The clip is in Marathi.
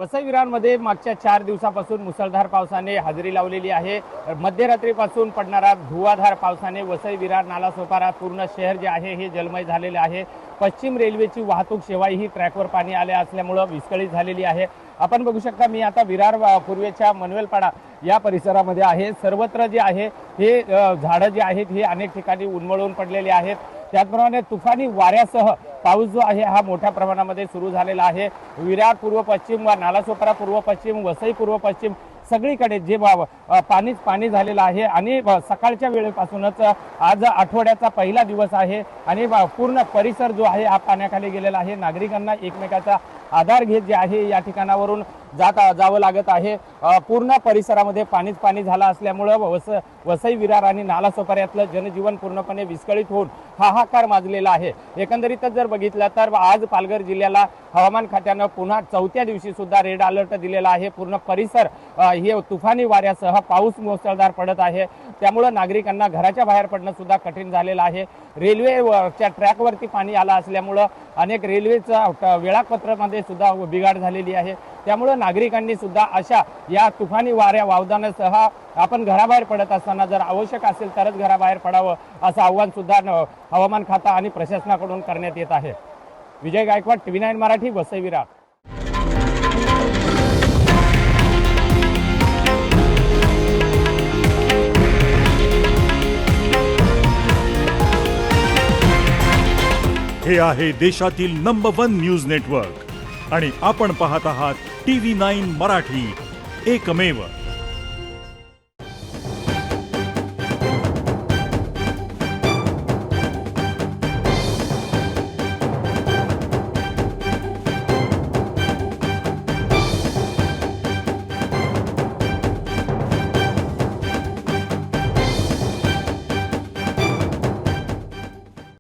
वसई विरारमध्ये मागच्या 4 दिवसापासून मुसळधार पावसाने हजेरी लावलेली आहे। मध्यरात्रीपासून पडणारा धुवाधार पावसाने वसई विरार नालासोपारा पूर्ण शहर जे आहे हे जलमय झालेले आहे। पश्चिम रेल्वेची वाहतूक सेवाही ट्रॅकवर पाणी आले असल्यामुळे विस्कळीत झालेली आहे। आपण बघू शकता मी आता विरार पूर्वेच्या मनवेलपाडा या परिसरामध्ये आहे। सर्वत्र जे आहे हे झाडं जे आहेत हे अनेक ठिकाणी उन्मळून पडलेले आहेत। त्याचप्रमाणे तुफानी वाऱ्यासह पाऊस जो आहे हा मोठ्या प्रमाणामध्ये सुरू झालेला आहे। विरार पूर्व पश्चिम व नालासोपारा पूर्व पश्चिम वसई पूर्व पश्चिम सगळीकडे जे पाणीच पाणी झालेलं आहे आणि सकाळच्या वेळेपासूनच आज आठवड्याचा पहिला दिवस आहे आणि पूर्ण परिसर जो आहे हा पाण्याखाली गेलेला आहे। नागरिकांना एकमेकाचा आधार घेत जे आहे या ठिकाणावरून जावं लागत आहे। पूर्ण परिसरामध्ये पाणीच पाणी झालं असल्यामुळे वसई विरार आणि नालासोपाऱ्यातलं जनजीवन पूर्णपणे विस्कळीत होऊन हाहाकार माजलेला आहे। एकंदरीतच जर बघितलं तर आज पालघर जिल्ह्याला हवामान खात्यानं पुन्हा चौथ्या दिवशी सुद्धा रेड अलर्ट दिलेला आहे। पूर्ण परिसर हे तुफानी वाऱ्यासह पाऊस मुसळधार पडत आहे। त्यामुळे नागरिकांना घराच्या बाहेर पडणं सुद्धा कठीण झालेलं आहे। रेल्वेच्या ट्रॅकवरती पाणी आलं असल्यामुळे अनेक रेल्वेच्या वेळापत्रकामध्ये सुद्धा बिघाड झालेली आहे। त्यामुळे नागरिकांनी सुद्धा अशा या तुफानी वाऱ्या वावदानासह आपण घराबाहेर पडत असताना जर आवश्यक असेल तरच घराबाहेर पडावं असं आव्हान सुद्धा हवामान खाता आणि प्रशासनाकडून करण्यात येत आहे। विजय गायकवाड, TV9 मराठी, वसई विरार। हे आहे देशातील नंबर 1 न्यूज नेटवर्क आणि आपण पाहत आहात TV9 मराठी, एकमेव।